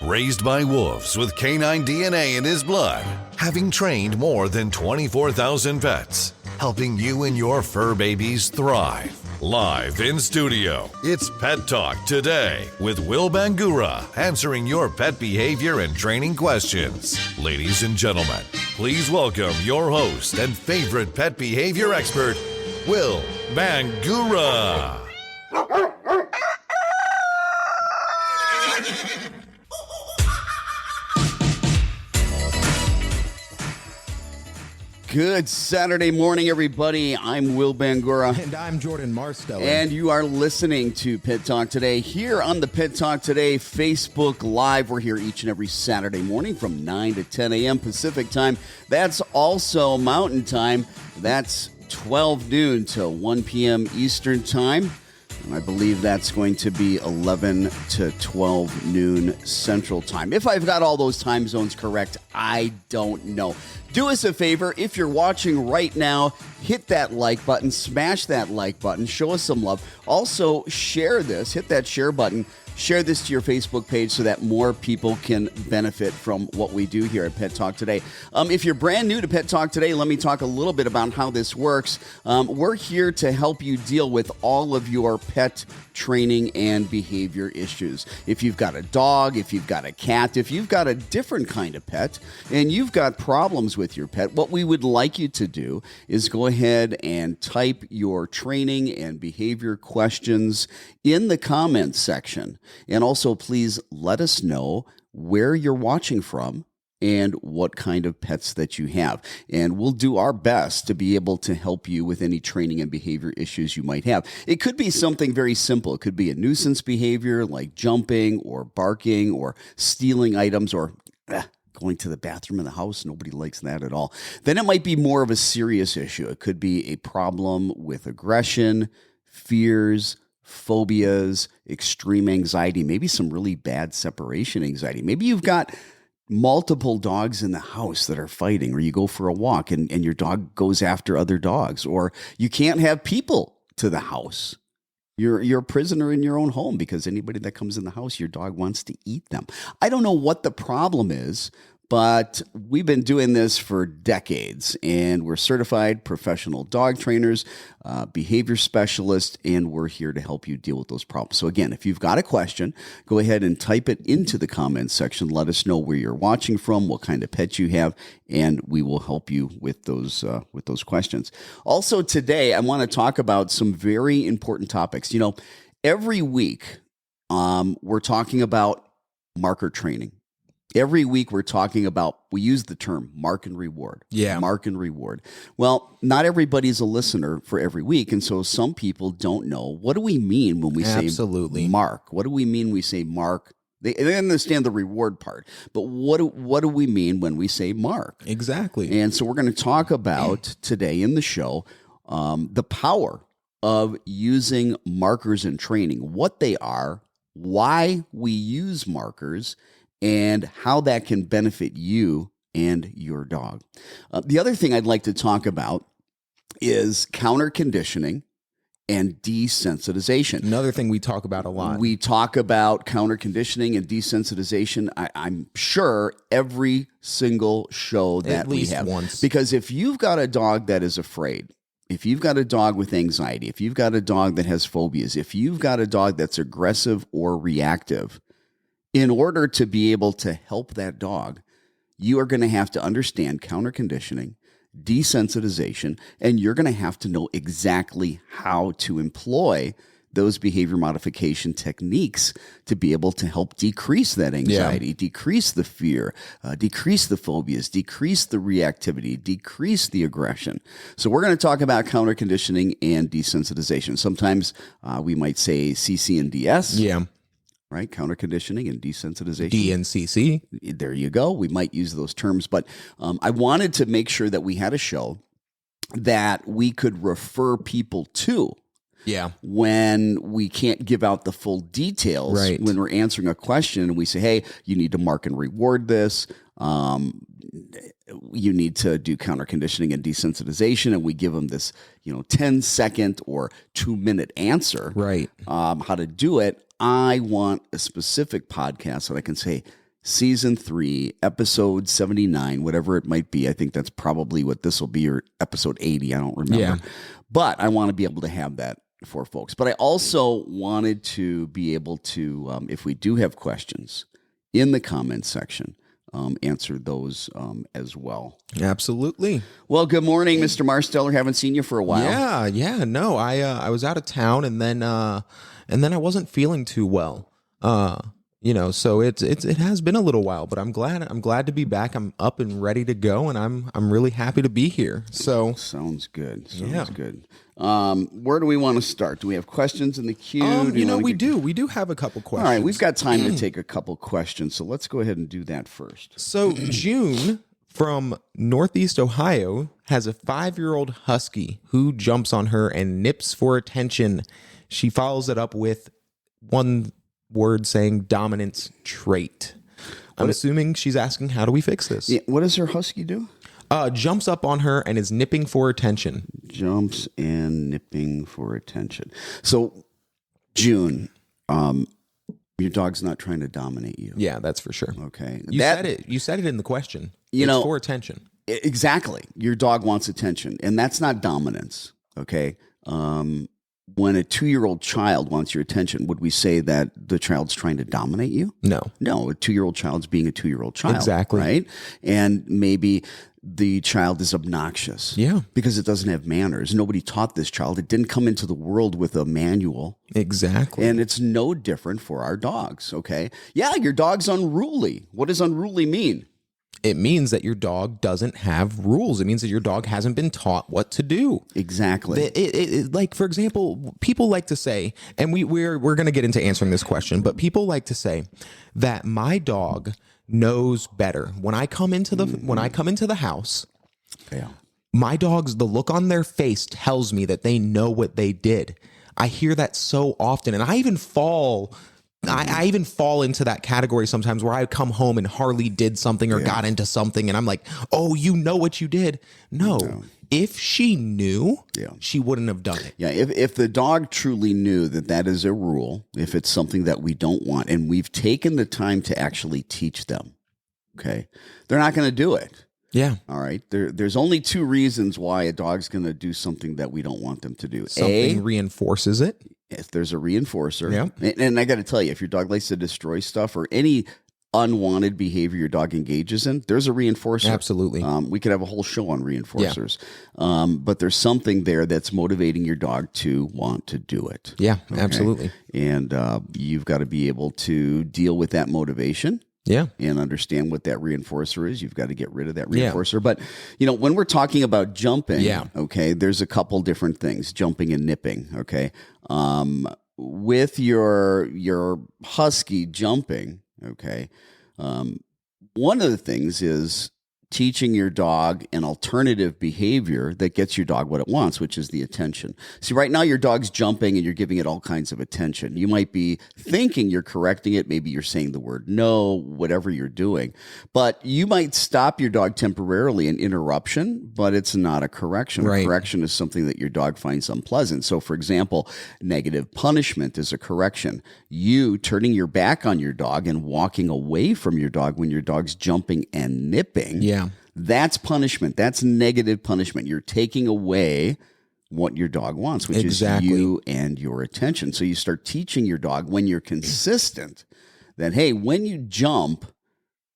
Raised by wolves with canine DNA in his blood, having trained more than 24,000 pets, helping you and your fur babies thrive. Live in studio, it's Pet Talk Today with Will Bangura, answering your pet behavior and training questions. Ladies and gentlemen, please welcome your host and favorite pet behavior expert, Will Bangura. Good Saturday morning, everybody. I'm Will Bangura. And I'm Jordan Marstow. And you are listening to Pet Talk Today here on the Pet Talk Today Facebook Live. We're here each and every Saturday morning from 9 to 10 a.m. Pacific time. That's also Mountain Time. That's 12 noon to 1 p.m. Eastern Time. And I believe that's going to be 11 to 12 noon Central Time. If I've got all those time zones correct, I don't know. Do us a favor, if you're watching right now, hit that like button, smash that like button, show us some love. Also, share this, hit that share button, share this to your Facebook page so that more people can benefit from what we do here at Pet Talk Today. If you're brand new to Pet Talk Today, let me talk a little bit about how this works. We're here to help you deal with all of your pet training and behavior issues. If you've got a dog, if you've got a cat, if you've got a different kind of pet, and you've got problems with your pet, what we would like you to do is go ahead and type your training and behavior questions in the comments section. And also, please let us know where you're watching from and what kind of pets that you have. And we'll do our best to be able to help you with any training and behavior issues you might have. It could be something very simple. It could be a nuisance behavior like jumping or barking or stealing items or going to the bathroom in the house. Nobody likes that at all. Then it might be more of a serious issue. It could be a problem with aggression, fears, phobias, extreme anxiety, maybe some really bad separation anxiety. Maybe you've got multiple dogs in the house that are fighting, or you go for a walk and your dog goes after other dogs, or you can't have people to the house. You're a prisoner in your own home because anybody that comes in the house, your dog wants to eat them. I don't know what the problem is, but we've been doing this for decades, and we're certified professional dog trainers, behavior specialists, and we're here to help you deal with those problems. So again, if you've got a question, go ahead and type it into the comments section. Let us know where you're watching from, what kind of pet you have, and we will help you with those questions. Also today, I want to talk about some very important topics. You know, every week we're talking about marker training. Every week we're talking about, we use the term mark and reward. Yeah. Mark and reward. Well, not everybody's a listener for every week. And so some people don't know, what do we mean when we say mark? What do we mean when we say mark? They understand the reward part, but what do we mean when we say mark? Exactly. And so we're going to talk about today in the show the power of using markers in training, what they are, why we use markers, and how that can benefit you and your dog. The other thing I'd like to talk about is counter conditioning and desensitization. Another thing we talk about a lot. We talk about counter conditioning and desensitization, I'm sure, every single show that we have. At least once. Because if you've got a dog that is afraid, if you've got a dog with anxiety, if you've got a dog that has phobias, if you've got a dog that's aggressive or reactive, in order to be able to help that dog, you are going to have to understand counter conditioning, desensitization, and you're going to have to know exactly how to employ those behavior modification techniques to be able to help decrease that anxiety, decrease the fear, decrease the phobias, decrease the reactivity, decrease the aggression. So we're going to talk about counter conditioning and desensitization. Sometimes we might say CC and DS. Yeah. Right? Counter conditioning and desensitization. DNCC. There you go. We might use those terms, but I wanted to make sure that we had a show that we could refer people to. Yeah. When we can't give out the full details, right, when we're answering a question and we say, hey, you need to mark and reward this. You need to do counter conditioning and desensitization. And we give them this, 10-second or 2-minute answer. Right. How to do it. I want a specific podcast that I can say, Season 3, episode 79, whatever it might be. I think that's probably what this will be, or episode 80. I don't remember. Yeah. But I want to be able to have that for folks. But I also wanted to be able to, if we do have questions in the comments section, answer those as well. Absolutely. Well, good morning, Mr. Marsteller. Haven't seen you for a while. Yeah. No, I was out of town, and then I wasn't feeling too well. So it has been a little while, but I'm glad to be back. I'm up and ready to go, and I'm really happy to be here. So sounds good. Good. Where do we want to start? Do we have questions in the queue? We do have a couple questions. All right, we've got time to take a couple questions, so let's go ahead and do that first. So June from Northeast Ohio has a 5-year-old husky who jumps on her and nips for attention. She follows it up with one word saying dominance trait. I'm assuming she's asking, how do we fix this? Yeah, what does her husky do? Jumps up on her and is nipping for attention. Jumps and nipping for attention. So, June, your dog's not trying to dominate you. Yeah, that's for sure. Okay. You said it. You said it in the question. It's for attention. Exactly. Your dog wants attention, and that's not dominance. Okay. When a 2-year-old child wants your attention, would we say that the child's trying to dominate you? No, a 2-year-old child's being a 2-year-old child. Exactly. Right. And maybe the child is obnoxious. Yeah. Because it doesn't have manners. Nobody taught this child. It didn't come into the world with a manual. Exactly. And it's no different for our dogs. Okay. Yeah. Your dog's unruly. What does unruly mean? It means that your dog doesn't have rules. It means that your dog hasn't been taught what to do. Exactly. Like, for example, people like to say, and we're going to get into answering this question, but people like to say that my dog knows better. When I come into the house, yeah, my dogs, the look on their face tells me that they know what they did. I hear that so often, and I even fall into that category sometimes where I come home and Harley did something or got into something, and I'm like, oh, you know what you did? No. If she knew, she wouldn't have done it. Yeah, if the dog truly knew that is a rule, if it's something that we don't want, and we've taken the time to actually teach them, okay, they're not going to do it. Yeah. All right. There's only 2 reasons why a dog's going to do something that we don't want them to do. Something reinforces it. If there's a reinforcer. Yeah. And I got to tell you, if your dog likes to destroy stuff or any unwanted behavior your dog engages in, there's a reinforcer. Absolutely. We could have a whole show on reinforcers. Yeah. But there's something there that's motivating your dog to want to do it. Yeah, okay? Absolutely. And you've got to be able to deal with that motivation. Yeah. And understand what that reinforcer is. You've got to get rid of that reinforcer. Yeah. But, when we're talking about jumping, okay, there's a couple different things, jumping and nipping, okay? With your husky jumping, okay, one of the things is teaching your dog an alternative behavior that gets your dog what it wants, which is the attention. See, right now your dog's jumping and you're giving it all kinds of attention. You might be thinking you're correcting it. Maybe you're saying the word no, whatever you're doing. But you might stop your dog temporarily, an interruption, but it's not a correction. Right. A correction is something that your dog finds unpleasant. So, for example, negative punishment is a correction. You turning your back on your dog and walking away from your dog when your dog's jumping and nipping. Yeah. That's punishment. That's negative punishment. You're taking away what your dog wants, which is you and your attention. So you start teaching your dog when you're consistent that, hey, when you jump,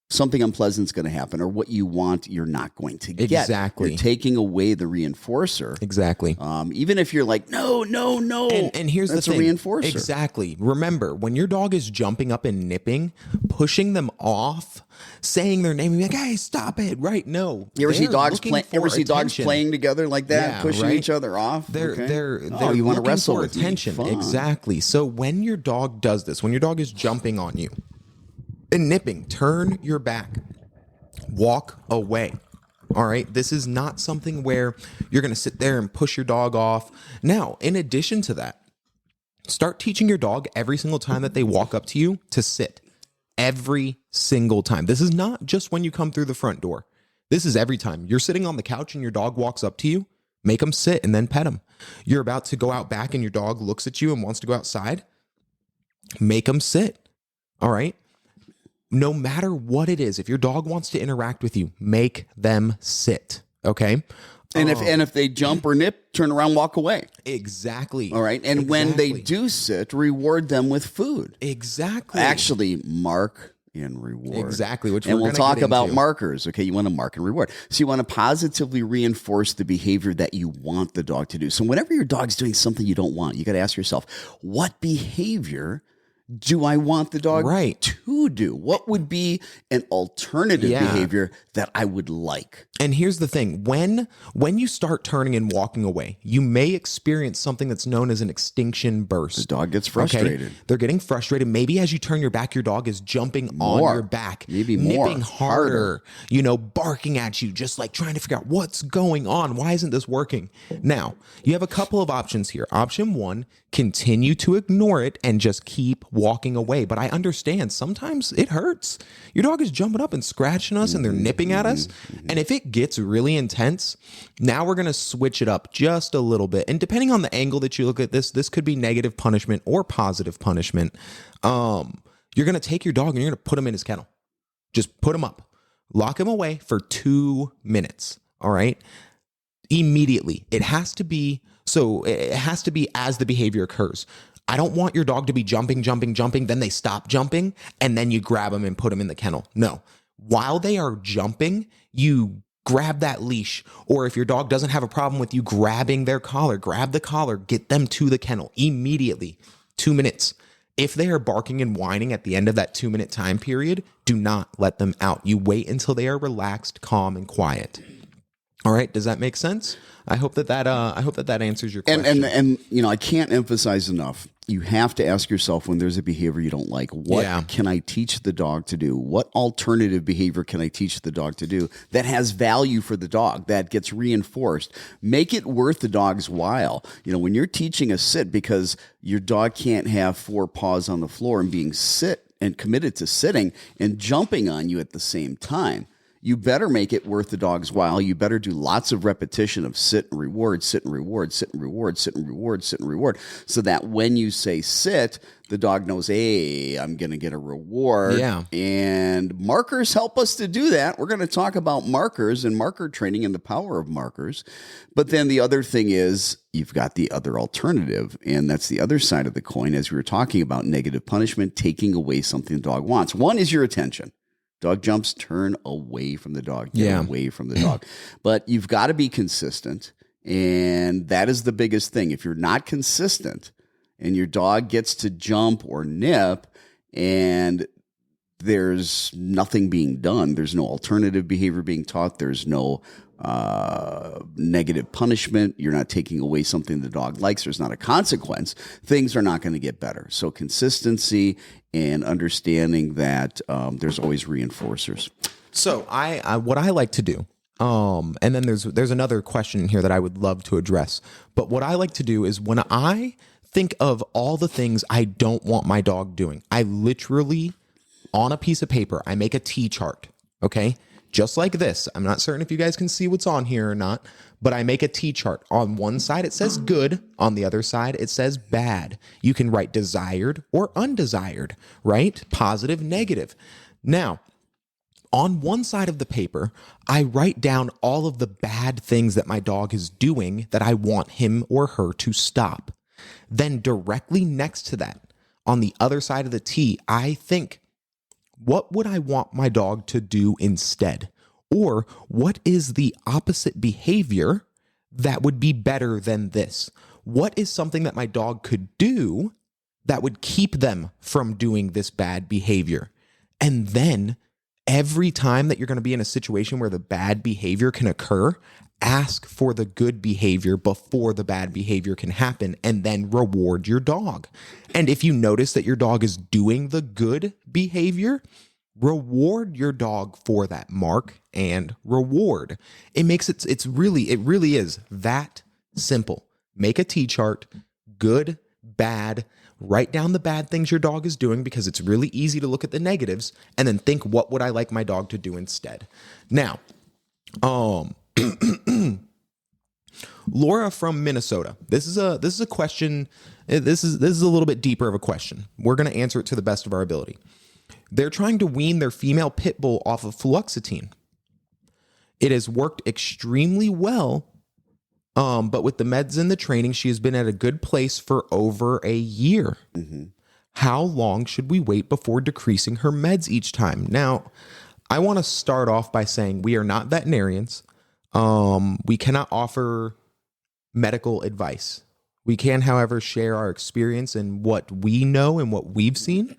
something unpleasant is going to happen, or what you want, you're not going to get. Exactly. You're taking away the reinforcer. Exactly. Even if you're like, no. And here's that's the thing. A reinforcer. Exactly. Remember, when your dog is jumping up and nipping, pushing them off, saying their name, and be like, hey, stop it. Right? No. You ever see dogs playing together like that, pushing each other off? They're you want to wrestle for with attention. Me. Exactly. So when your dog does this, when your dog is jumping on you and nipping, turn your back, walk away. All right. This is not something where you're going to sit there and push your dog off. Now, in addition to that, start teaching your dog every single time that they walk up to you to sit. Every single time. This is not just when you come through the front door. This is every time. You're sitting on the couch and your dog walks up to you, make them sit and then pet them. You're about to go out back and your dog looks at you and wants to go outside, make them sit. All right. no matter what it is, if your dog wants to interact with you, make them sit. Okay. And if they jump or nip, turn around, walk away. Exactly. All right. And when they do sit, reward them with food. Exactly. Actually, mark and reward. Exactly. Which and we're we'll gonna talk get about into. markers. Okay. You want to mark and reward. So you want to positively reinforce the behavior that you want the dog to do. So whenever your dog's doing something you don't want, you got to ask yourself, what behavior do I want the dog to do? What would be an alternative behavior that I would like? And here's the thing. When you start turning and walking away, you may experience something that's known as an extinction burst. The dog gets frustrated. Okay? They're getting frustrated. Maybe as you turn your back, your dog is jumping on your back, maybe more, nipping harder, barking at you, just like trying to figure out what's going on. Why isn't this working? Now, you have a couple of options here. Option one, continue to ignore it and just keep walking away. But I understand sometimes it hurts. Your dog is jumping up and scratching us and they're nipping at us. And if it gets really intense, now we're going to switch it up just a little bit. And depending on the angle that you look at this could be negative punishment or positive punishment. You're going to take your dog and you're going to put him in his kennel. Just put him up, lock him away for 2 minutes. All right. Immediately. It has to be as the behavior occurs. I don't want your dog to be jumping, then they stop jumping, and then you grab them and put them in the kennel. No. While they are jumping, you grab that leash, or if your dog doesn't have a problem with you grabbing their collar, grab the collar, get them to the kennel immediately. 2 minutes. If they are barking and whining at the end of that 2-minute time period, do not let them out. You wait until they are relaxed, calm, and quiet. All right. Does that make sense? I hope that answers your question. And I can't emphasize enough. You have to ask yourself when there's a behavior you don't like, what can I teach the dog to do? What alternative behavior can I teach the dog to do that has value for the dog, that gets reinforced? Make it worth the dog's while. When you're teaching a sit because your dog can't have 4 paws on the floor and being committed to sitting and jumping on you at the same time, you better make it worth the dog's while. You better do lots of repetition of sit and reward, sit and reward, sit and reward, sit and reward, sit and reward, so that when you say sit, the dog knows, hey, I'm going to get a reward. Yeah. And markers help us to do that. We're going to talk about markers and marker training and the power of markers. But then the other thing is you've got the other alternative, and that's the other side of the coin, as we were talking about negative punishment, taking away something the dog wants. One is your attention. Dog jumps, turn away from the dog. Get away from the dog. But you've got to be consistent, and that is the biggest thing. If you're not consistent and your dog gets to jump or nip and there's nothing being done, there's no alternative behavior being taught, there's no negative punishment, you're not taking away something the dog likes, there's not a consequence, things are not going to get better. So consistency and understanding that there's always reinforcers. So what I like to do, and then there's another question in here that I would love to address. But what I like to do is when I think of all the things I don't want my dog doing, I literally, on a piece of paper, I make a T chart, okay? Just like this. I'm not certain if you guys can see what's on here or not, but I make a T chart. On one side, it says good. On the other side, it says bad. You can write desired or undesired, right? Positive, negative. Now, on one side of the paper, I write down all of the bad things that my dog is doing that I want him or her to stop. Then directly next to that, on the other side of the T, I think, what would I want my dog to do instead? Or what is the opposite behavior that would be better than this? What is something that my dog could do that would keep them from doing this bad behavior? And then every time that you're going to be in a situation where the bad behavior can occur, ask for the good behavior before the bad behavior can happen, and then reward your dog. And if you notice that your dog is doing the good behavior, reward your dog for that. Mark and reward. It really is that simple. Make a T chart, good, bad, write down the bad things your dog is doing because it's really easy to look at the negatives, and then think, what would I like my dog to do instead? Now, Laura from Minnesota. This is a question. This is a little bit deeper of a question. We're going to answer it to the best of our ability. They're trying to wean their female pit bull off of fluoxetine. It has worked extremely well, but with the meds and the training, she has been at a good place for over a year. Mm-hmm. How long should we wait before decreasing her meds each time? Now, I want to start off by saying we are not veterinarians. We cannot offer medical advice. We can, however, share our experience and what we know and what we've seen.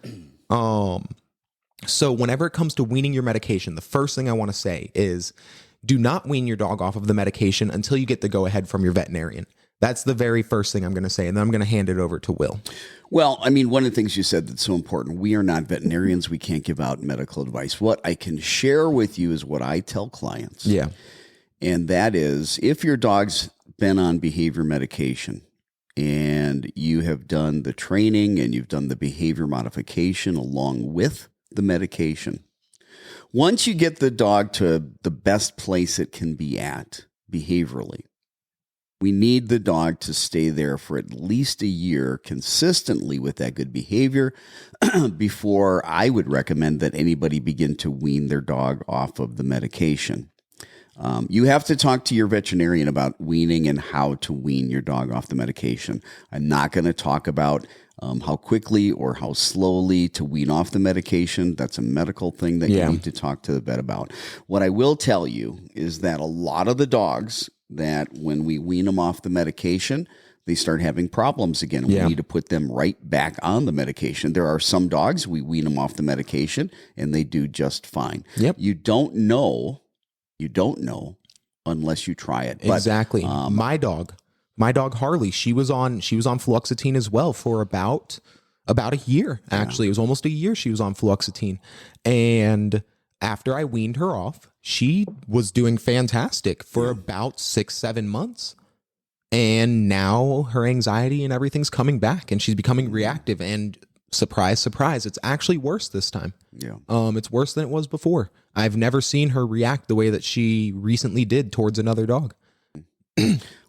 So whenever it comes to weaning your medication, the first thing I want to say is do not wean your dog off of the medication until you get the go-ahead from your veterinarian. That's the very first thing I'm going to say, and then I'm going to hand it over to Will. Well, I mean, one of the things you said that's so important, we are not veterinarians. We can't give out medical advice. What I can share with you is what I tell clients. Yeah. And that is, if your dog's been on behavior medication and you have done the training and you've done the behavior modification along with the medication, once you get the dog to the best place it can be at behaviorally, we need the dog to stay there for at least a year consistently with that good behavior before I would recommend that anybody begin to wean their dog off of the medication. You have to talk to your veterinarian about weaning and how to wean your dog off the medication. I'm not going to talk about how quickly or how slowly to wean off the medication. That's a medical thing that you need to talk to the vet about. What I will tell you is that a lot of the dogs that when we wean them off the medication, they start having problems again. We need to put them right back on the medication. There are some dogs, we wean them off the medication and they do just fine. Yep. You don't know unless you try it. Exactly. But, my dog Harley, she was on fluoxetine as well for about a year. Actually, it was almost a year she was on fluoxetine. And after I weaned her off, she was doing fantastic for about 6-7 months. And now her anxiety and everything's coming back and she's becoming reactive, and surprise, surprise, it's actually worse this time. Yeah. It's worse than it was before. I've never seen her react the way that she recently did towards another dog.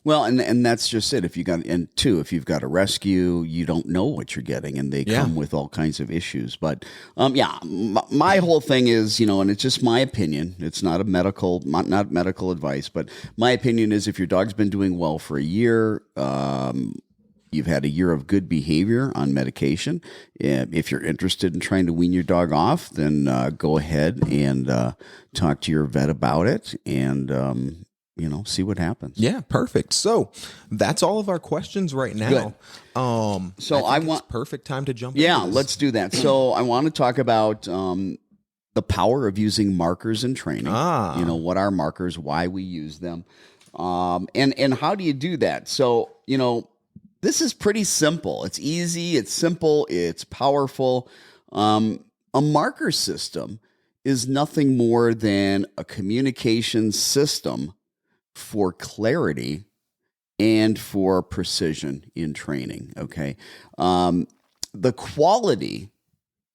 Well, and that's just it. If you've got a rescue, you don't know what you're getting, and they come with all kinds of issues. But my whole thing is, and it's just my opinion. It's not not medical advice, but my opinion is if your dog's been doing well for a year, you've had a year of good behavior on medication. If you're interested in trying to wean your dog off, then go ahead and talk to your vet about it, and see what happens. Yeah, perfect. So that's all of our questions right now. So I want perfect time to jump. Yeah, into this. let's do that. So I want to talk about the power of using markers in training. What are markers? Why we use them, and how do you do that? So this is pretty simple. It's easy. It's simple. It's powerful. A marker system is nothing more than a communication system for clarity and for precision in training. Okay. The quality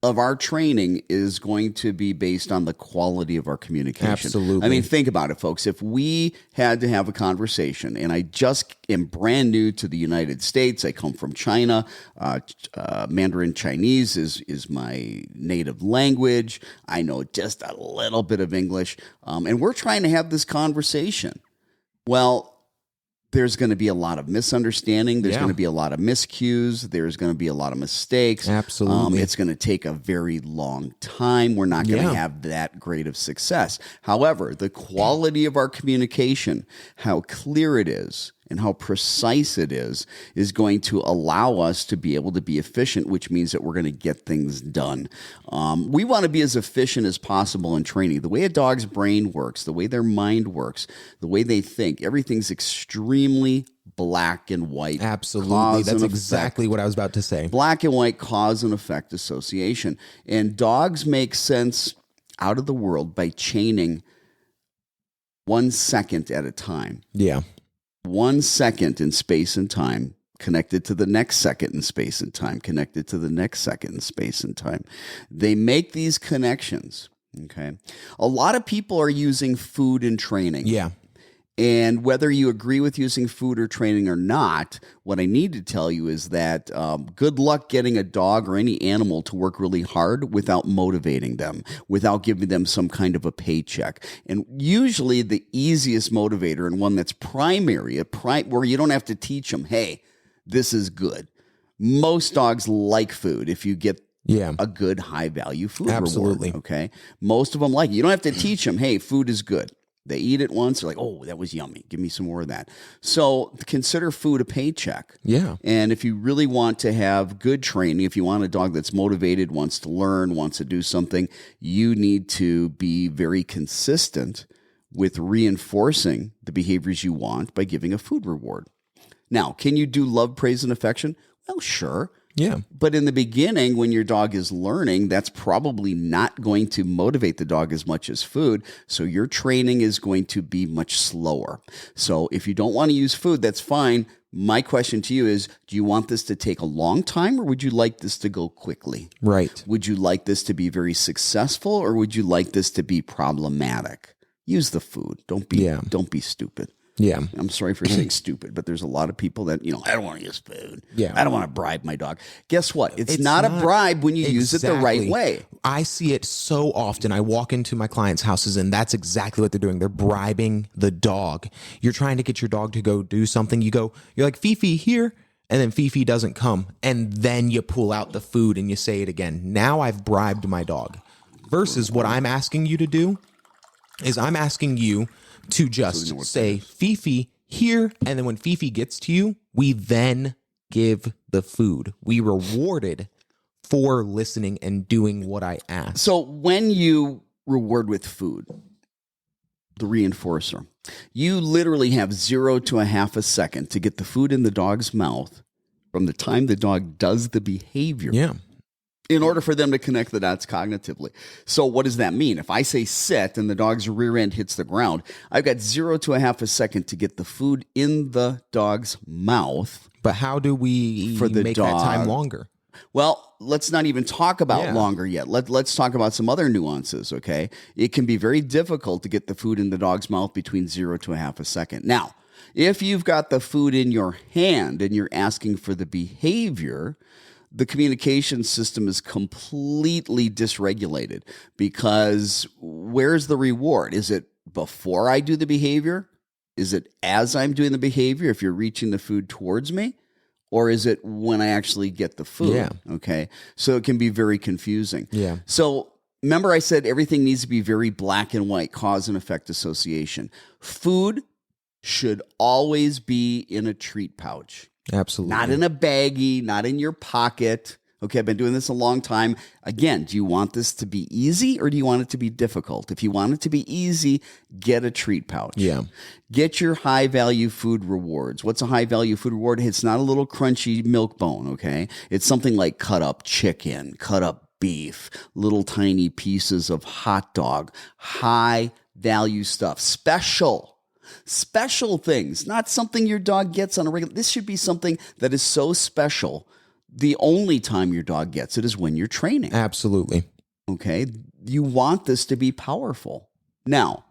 of our training is going to be based on the quality of our communication. Absolutely. I mean, think about it, folks. If we had to have a conversation, and I just am brand new to the United States, I come from China. Mandarin Chinese is my native language. I know just a little bit of English, and we're trying to have this conversation. Well, there's going to be a lot of misunderstanding. There's going to be a lot of miscues. There's going to be a lot of mistakes. Absolutely. It's going to take a very long time. We're not going to have that great of success. However, the quality of our communication, how clear it is, and how precise it is going to allow us to be able to be efficient, which means that we're going to get things done. We want to be as efficient as possible in training. The way a dog's brain works, the way their mind works, the way they think, everything's extremely black and white. Absolutely. That's exactly what I was about to say. Black and white cause and effect association. And dogs make sense out of the world by chaining 1 second at a time. Yeah. 1 second in space and time connected to the next second in space and time, connected to the next second in space and time. They make these connections, okay? A lot of people are using food in training. Yeah. And whether you agree with using food or training or not, what I need to tell you is that good luck getting a dog or any animal to work really hard without motivating them, without giving them some kind of a paycheck. And usually the easiest motivator and one that's primary, where you don't have to teach them, hey, this is good. Most dogs like food if you get a good high-value food Absolutely. reward. Okay? Most of them like it. You don't have to teach them, hey, food is good. They eat it once, they're like, oh, that was yummy. Give me some more of that. So consider food a paycheck. Yeah. And if you really want to have good training, if you want a dog that's motivated, wants to learn, wants to do something, you need to be very consistent with reinforcing the behaviors you want by giving a food reward. Now, can you do love, praise, and affection? Well, sure. Yeah. But in the beginning, when your dog is learning, that's probably not going to motivate the dog as much as food. So your training is going to be much slower. So if you don't want to use food, that's fine. My question to you is, do you want this to take a long time or would you like this to go quickly? Right. Would you like this to be very successful or would you like this to be problematic? Use the food. Don't be stupid. Yeah. I'm sorry for saying stupid, but there's a lot of people that, I don't want to use food. Yeah. I don't want to bribe my dog. Guess what? It's not a bribe when you use it the right way. I see it so often. I walk into my clients' houses and that's exactly what they're doing. They're bribing the dog. You're trying to get your dog to go do something. You're like, Fifi, here. And then Fifi doesn't come. And then you pull out the food and you say it again. Now I've bribed my dog. Versus what I'm asking you to do is I'm asking you to just say, Fifi, here. And then when Fifi gets to you, we then give the food. We rewarded for listening and doing what I asked. So when you reward with food, the reinforcer, you literally have 0 to a half a second to get the food in the dog's mouth from the time the dog does the behavior. Yeah. In order for them to connect the dots cognitively. So what does that mean? If I say sit and the dog's rear end hits the ground, I've got 0 to a half a second to get the food in the dog's mouth. But how do we make that time longer? Well, let's not even talk about longer yet. Let's talk about some other nuances, okay? It can be very difficult to get the food in the dog's mouth between 0 to a half a second. Now, if you've got the food in your hand and you're asking for the behavior, the communication system is completely dysregulated because where's the reward? Is it before I do the behavior? Is it as I'm doing the behavior if you're reaching the food towards me? Or is it when I actually get the food? Yeah. Okay. So it can be very confusing. Yeah. So remember I said everything needs to be very black and white, cause and effect association. Food should always be in a treat pouch. Absolutely. Not in a baggie, not in your pocket. Okay, I've been doing this a long time. Again, do you want this to be easy or do you want it to be difficult? If you want it to be easy, get a treat pouch. Yeah. Get your high-value food rewards. What's a high-value food reward? It's not a little crunchy milk bone, okay? It's something like cut up chicken, cut up beef, little tiny pieces of hot dog, high-value stuff, special things, not something your dog gets on a regular. This should be something that is so special. The only time your dog gets it is when you're training. Absolutely. Okay. You want this to be powerful. Now,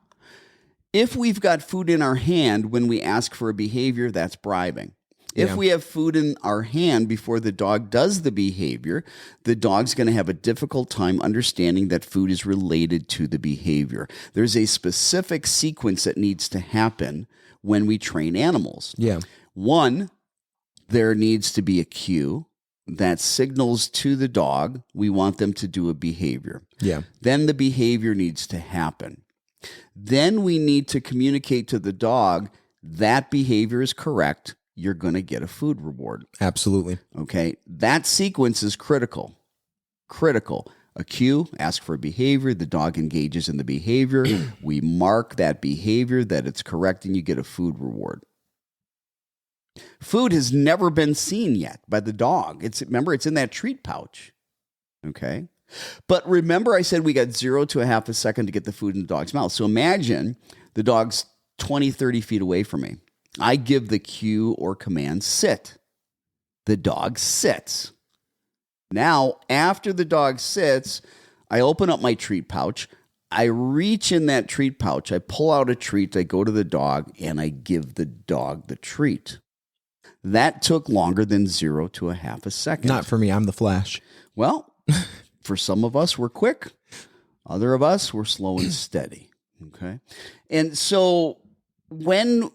if we've got food in our hand when we ask for a behavior, that's bribing. If we have food in our hand before the dog does the behavior, the dog's going to have a difficult time understanding that food is related to the behavior. There's a specific sequence that needs to happen when we train animals. Yeah. One, there needs to be a cue that signals to the dog we want them to do a behavior. Yeah. Then the behavior needs to happen. Then we need to communicate to the dog that behavior is correct. You're going to get a food reward. Absolutely. Okay. That sequence is critical. Critical. A cue, ask for a behavior. The dog engages in the behavior. We mark that behavior that it's correct and you get a food reward. Food has never been seen yet by the dog. Remember, it's in that treat pouch. Okay. But remember I said we got 0 to a half a second to get the food in the dog's mouth. So imagine the dog's 20, 30 feet away from me. I give the cue or command, sit. The dog sits. Now, after the dog sits, I open up my treat pouch. I reach in that treat pouch, I pull out a treat, I go to the dog, and I give the dog the treat. That took longer than 0 to a half a second. Not for me. I'm the Flash. Well, for some of us, we're quick. Other of us, we're slow and steady. Okay. And so when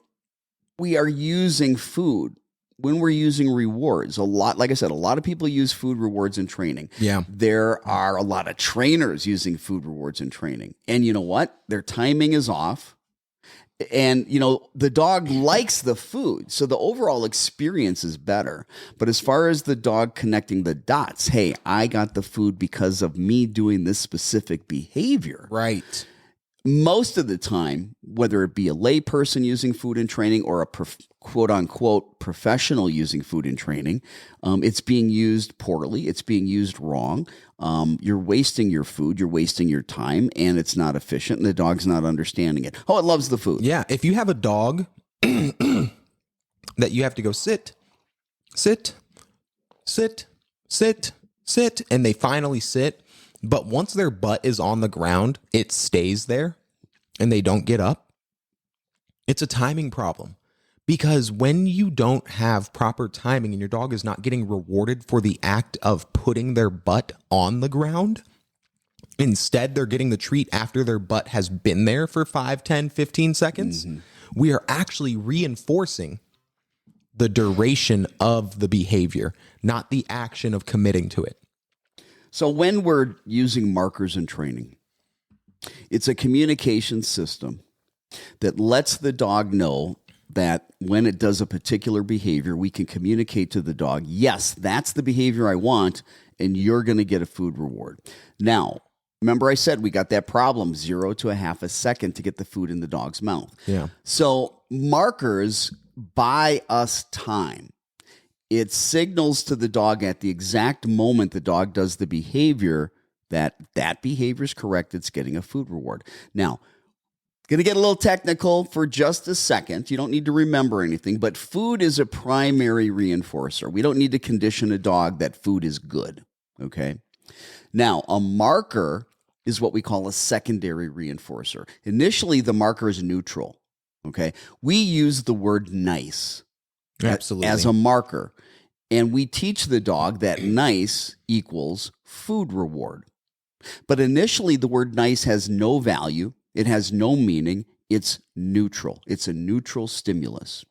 we are using food, when we're using rewards, like I said, a lot of people use food rewards in training. Yeah. There are a lot of trainers using food rewards in training. And you know what? Their timing is off. And, the dog likes the food. So the overall experience is better. But as far as the dog connecting the dots, hey, I got the food because of me doing this specific behavior. Right. Most of the time, whether it be a lay person using food in training or a quote unquote professional using food in training, it's being used poorly. It's being used wrong. You're wasting your food. You're wasting your time, and it's not efficient, and the dog's not understanding it. Oh, it loves the food. Yeah. If you have a dog that you have to go sit, and they finally sit, but once their butt is on the ground, it stays there and they don't get up. It's a timing problem, because when you don't have proper timing and your dog is not getting rewarded for the act of putting their butt on the ground, instead they're getting the treat after their butt has been there for 5, 10, 15 seconds. Mm-hmm. We are actually reinforcing the duration of the behavior, not the action of committing to it. So when we're using markers in training, it's a communication system that lets the dog know that when it does a particular behavior, we can communicate to the dog, yes, that's the behavior I want, and you're going to get a food reward. Now, remember I said we got that problem, 0 to a half a second to get the food in the dog's mouth. Yeah. So markers buy us time. It signals to the dog at the exact moment the dog does the behavior that behavior is correct. It's getting a food reward. Now, going to get a little technical for just a second. You don't need to remember anything, but food is a primary reinforcer. We don't need to condition a dog that food is good, okay? Now, a marker is what we call a secondary reinforcer. Initially, the marker is neutral, okay? We use the word nice. Absolutely. As a marker. And we teach the dog that nice equals food reward. But initially, the word nice has no value. It has no meaning. It's neutral. It's a neutral stimulus.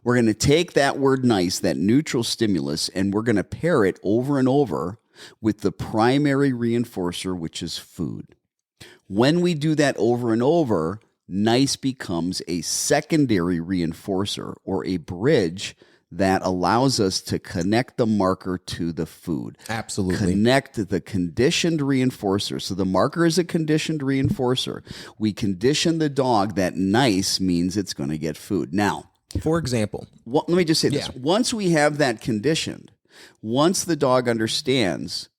We're going to take that word nice, that neutral stimulus, and we're going to pair it over and over with the primary reinforcer, which is food. When we do that over and over, nice becomes a secondary reinforcer or a bridge that allows us to connect the marker to the food. Absolutely. Connect the conditioned reinforcer. So the marker is a conditioned reinforcer. We condition the dog that nice means it's going to get food. Now, for example, let me just say this. Once we have that conditioned, once the dog understands,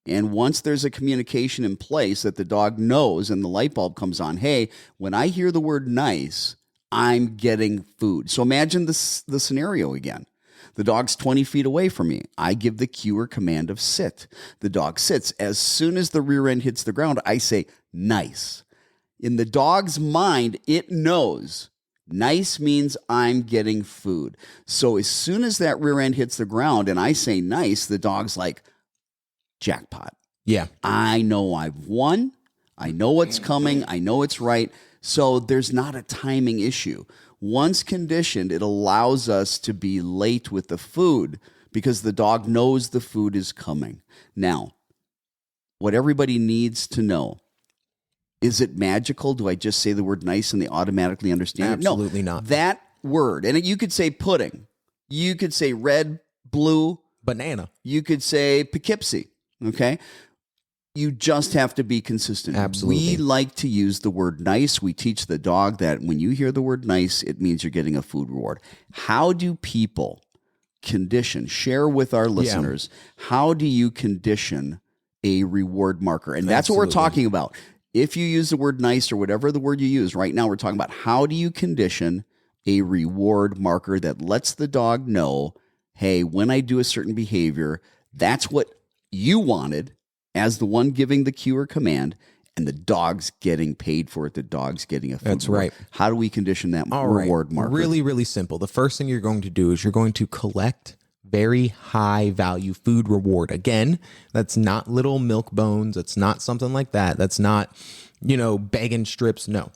and once there's a communication in place that the dog knows and the light bulb comes on, hey, when I hear the word nice, I'm getting food. So imagine the scenario again. The dog's 20 feet away from me. I give the cue or command of sit. The dog sits. As soon as the rear end hits the ground, I say nice. In the dog's mind, it knows nice means I'm getting food. So as soon as that rear end hits the ground and I say nice, the dog's like, jackpot. Yeah. I know I've won. I know what's coming. I know it's right. So there's not a timing issue. Once conditioned, it allows us to be late with the food because the dog knows the food is coming. Now, what everybody needs to know, is it magical? Do I just say the word nice and they automatically understand it? Absolutely not. That word, and you could say pudding. You could say red, blue. Banana. You could say Poughkeepsie, okay? You just have to be consistent. Absolutely. We like to use the word nice. We teach the dog that when you hear the word nice, it means you're getting a food reward. How do people condition, share with our listeners, how do you condition a reward marker? And that's what we're talking about. If you use the word nice or whatever the word you use, right now we're talking about how do you condition a reward marker that lets the dog know, hey, when I do a certain behavior, that's what you wanted as the one giving the cue or command, and the dog's getting paid for it. The dog's getting a food That's reward. right. How do we condition that All right. reward marker? Really, really simple. The first thing you're going to do is you're going to collect very high value food reward. Again, that's not little milk bones. That's not something like that. That's not, bacon strips. No,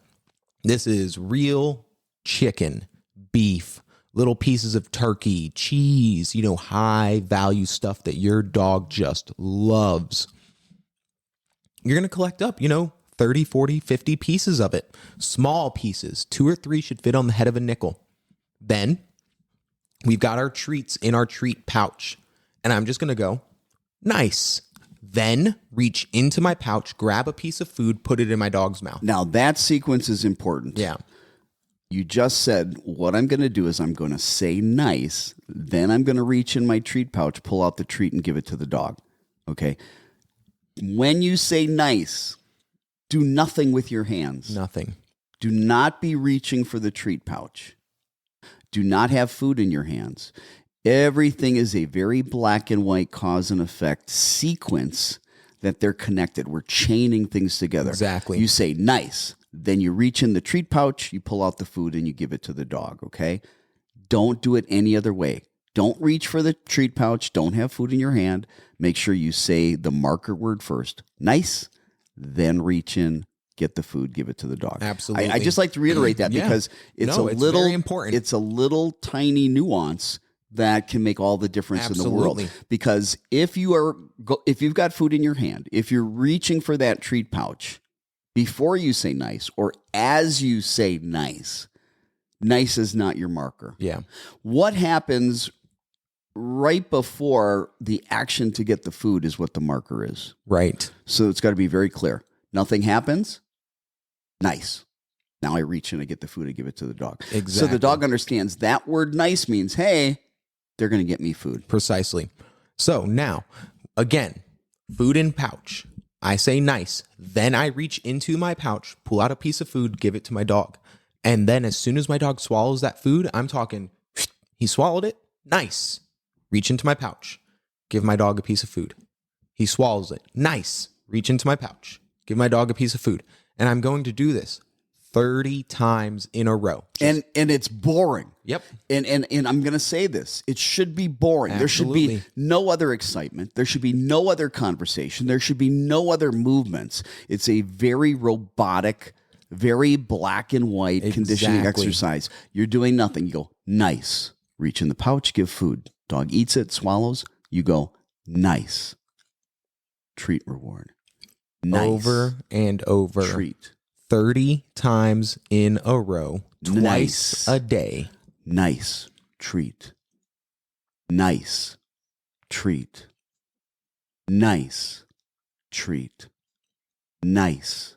this is real chicken, beef, little pieces of turkey, cheese, high value stuff that your dog just loves. You're going to collect up, 30, 40, 50 pieces of it. Small pieces, 2 or 3 should fit on the head of a nickel. Then we've got our treats in our treat pouch. And I'm just going to go, nice. Then reach into my pouch, grab a piece of food, put it in my dog's mouth. Now, that sequence is important. Yeah. You just said, what I'm going to do is I'm going to say nice, then I'm going to reach in my treat pouch, pull out the treat, and give it to the dog. Okay? When you say nice, do nothing with your hands. Nothing. Do not be reaching for the treat pouch. Do not have food in your hands. Everything is a very black and white cause and effect sequence that they're connected. We're chaining things together. Exactly. You say nice. Then you reach in the treat pouch, you pull out the food, and you give it to the dog, okay? Don't do it any other way. Don't reach for the treat pouch. Don't have food in your hand. Make sure you say the marker word first. Nice. Then reach in, get the food, give it to the dog. Absolutely. I just like to reiterate that Yeah. because it's No, it's little very important. It's a little tiny nuance that can make all the difference in the world. Absolutely. Because if you've got food in your hand, if you're reaching for that treat pouch, before you say nice or as you say nice, nice is not your marker. Yeah. What happens right before the action to get the food is what the marker is. Right. So it's got to be very clear. Nothing happens. Nice. Now I reach in, I get the food, I give it to the dog. Exactly. So the dog understands that word nice means, hey, they're going to get me food. Precisely. So now, again, food in pouch. I say nice. Then I reach into my pouch, pull out a piece of food, give it to my dog. And then as soon as my dog swallows that food, I'm talking, he swallowed it. Nice. Reach into my pouch, give my dog a piece of food. He swallows it. Nice. Reach into my pouch, give my dog a piece of food. And I'm going to do this 30 times in a row. And it's boring. Yep. And I'm going to say this. It should be boring. Absolutely. There should be no other excitement. There should be no other conversation. There should be no other movements. It's a very robotic, very black and white conditioning Exactly. exercise. You're doing nothing. You go, nice. Reach in the pouch, give food. Dog eats it, swallows. You go, nice. Treat reward. Nice. Over and over. Treat. 30 times in a row, twice Nice. a day. Nice. Treat. Nice. Treat. Nice. Treat. Nice.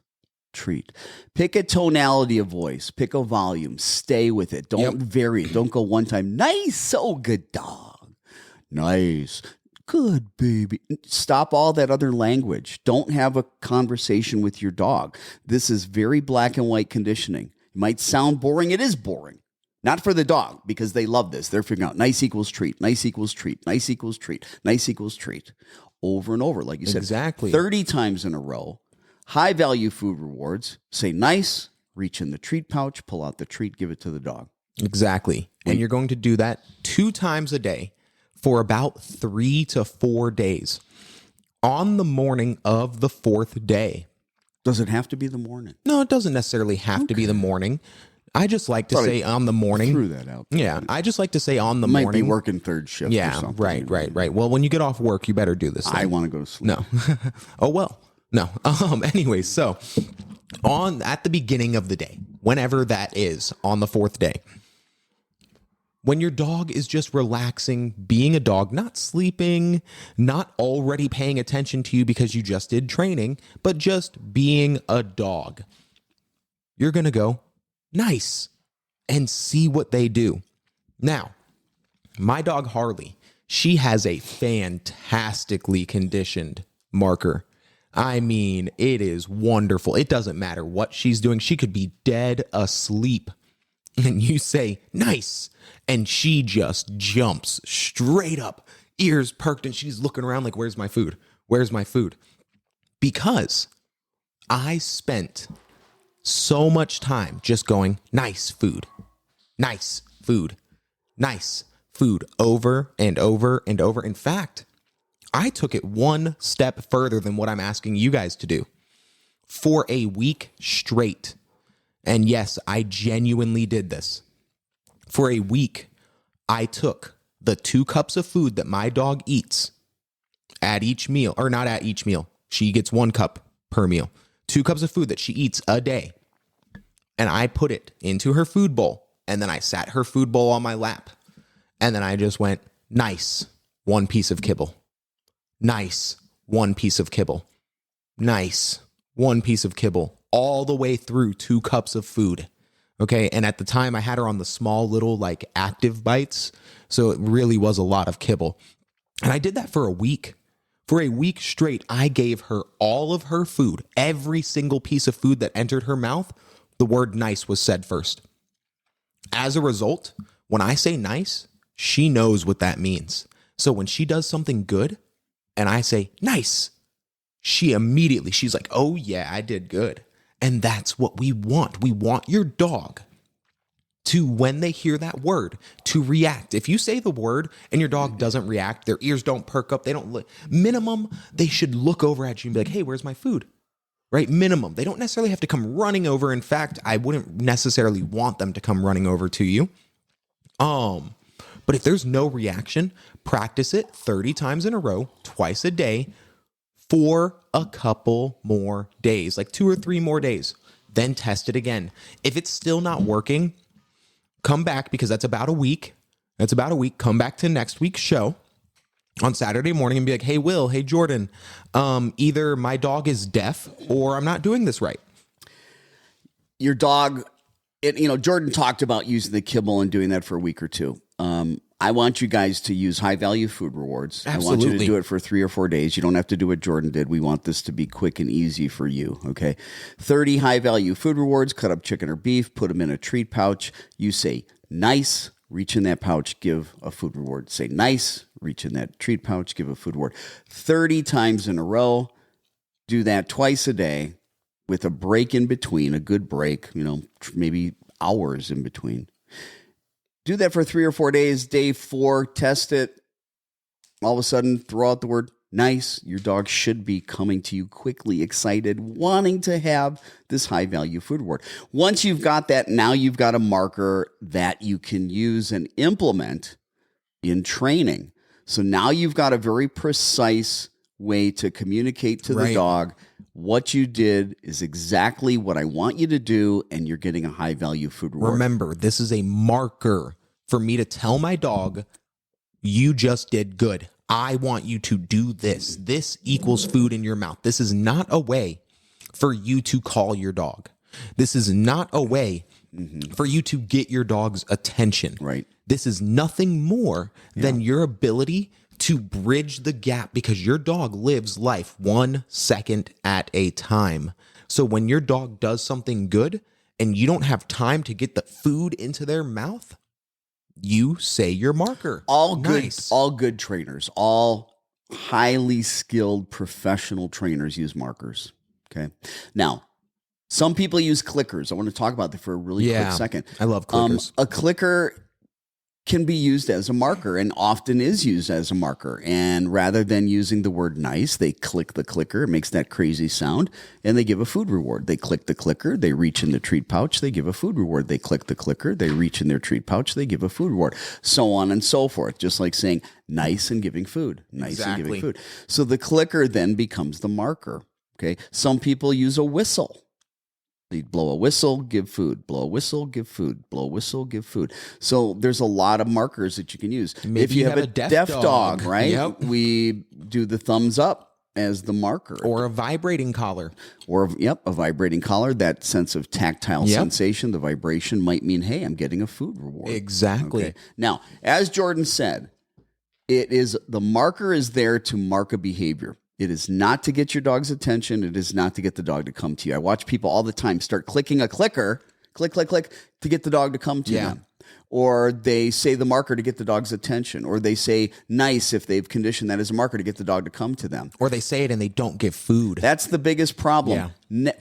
Treat. Pick a tonality of voice. Pick a volume. Stay with it. Don't vary it. Don't go one time. Nice. Oh, good dog. Nice. Good baby. Stop all that other language. Don't have a conversation with your dog. This is very black and white conditioning. It might sound boring. It is boring. Not for the dog, because they love this. They're figuring out nice equals treat, nice equals treat, nice equals treat, nice equals treat. Over and over, like you said. Exactly. 30 times in a row. High value food rewards. Say nice, reach in the treat pouch, pull out the treat, give it to the dog. Exactly. And you're going to do that 2 times a day for about 3 to 4 days. On the morning of the 4th day. Does it have to be the morning? No, it doesn't necessarily have to be the morning. I just like to say on the morning. Threw that out. Yeah, I just like to say on the Might morning. be working third shift or Yeah, something. right. Well, when you get off work, you better do this. I thing. want to go to sleep. No. Oh, well. No. Anyways, so at the beginning of the day, whenever that is on the 4th day, when your dog is just relaxing, being a dog, not sleeping, not already paying attention to you because you just did training, but just being a dog, you're going to go, nice, and see what they do. Now, my dog Harley, she has a fantastically conditioned marker. I mean, it is wonderful. It doesn't matter what she's doing. She could be dead asleep. And you say, nice. And she just jumps straight up, ears perked, and she's looking around like, where's my food? Where's my food? Because I spent so much time just going, nice food, nice food, nice food, over and over and over. In fact, I took it one step further than what I'm asking you guys to do. For a week straight, and yes, I genuinely did this. For a week, I took the 2 cups of food that my dog eats at each meal, or not at each meal. She gets 1 cup per meal. 2 cups of food that she eats a day. And I put it into her food bowl. And then I sat her food bowl on my lap. And then I just went, nice, 1 piece of kibble. Nice, 1 piece of kibble. Nice, 1 piece of kibble. All the way through 2 cups of food. Okay. And at the time I had her on the small little like active bites. So it really was a lot of kibble. And I did that for a week. For a week straight, I gave her all of her food, every single piece of food that entered her mouth. The word nice was said first. As a result, when I say nice, she knows what that means. So when she does something good and I say nice, she's like, oh yeah, I did good. And that's what we want. We want your dog to, when they hear that word, to react. If you say the word and your dog doesn't react, their ears don't perk up, they don't look, minimum, they should look over at you and be like, hey, where's my food? Right? Minimum. They don't necessarily have to come running over. In fact, I wouldn't necessarily want them to come running over to you. But if there's no reaction, practice it 30 times in a row, twice a day, for a couple more days, like 2 or 3 more days. Then test it again. If it's still not working, come back, because that's about a week. Come back to next week's show on Saturday morning and be like, hey, Will, hey, Jordan, either my dog is deaf or I'm not doing this right. Your dog, Jordan talked about using the kibble and doing that for a week or 2. I want you guys to use high-value food rewards. Absolutely. I want you to do it for 3 or 4 days. You don't have to do what Jordan did. We want this to be quick and easy for you, okay? 30 high-value food rewards, cut up chicken or beef, put them in a treat pouch. You say, nice, reach in that pouch, give a food reward. Say, nice, reach in that treat pouch, give a food reward. 30 times in a row. Do that twice a day with a break in between, a good break, maybe hours in between. Do that for 3 or 4 days. Day 4, test it. All of a sudden, throw out the word nice. Your dog should be coming to you quickly, excited, wanting to have this high-value food reward. Once you've got that, now you've got a marker that you can use and implement in training. So now you've got a very precise way to communicate to the dog. What you did is exactly what I want you to do, and you're getting a high-value food reward. Remember, this is a marker for me to tell my dog, you just did good. I want you to do this. This equals food in your mouth. This is not a way for you to call your dog. This is not a way for you to get your dog's attention. Right. This is nothing more than your ability to bridge the gap, because your dog lives life 1 second at a time. So when your dog does something good and you don't have time to get the food into their mouth, you say your marker. All good trainers, all highly skilled professional trainers use markers. Okay. Now, some people use clickers. I want to talk about that for a really quick second. I love clickers. A clicker can be used as a marker and often is used as a marker. And rather than using the word nice, they click the clicker. It makes that crazy sound, and they give a food reward. They click the clicker. They reach in the treat pouch. They give a food reward. They click the clicker. They reach in their treat pouch. They give a food reward. So on and so forth. Just like saying nice and giving food. Nice and giving food. So the clicker then becomes the marker. Okay. Some people use a whistle. They blow a whistle, give food. Blow a whistle, give food. Blow a whistle, give food. So there's a lot of markers that you can use. Maybe if you have a deaf dog, right? Yep. We do the thumbs up as the marker. Or a vibrating collar. Or, a vibrating collar. That sense of tactile sensation, the vibration might mean, hey, I'm getting a food reward. Exactly. Okay. Now, as Jordan said, the marker is there to mark a behavior. It is not to get your dog's attention. It is not to get the dog to come to you. I watch people all the time start clicking a clicker, click, click, click, to get the dog to come to them. Or they say the marker to get the dog's attention. Or they say nice if they've conditioned that as a marker to get the dog to come to them. Or they say it and they don't give food. That's the biggest problem.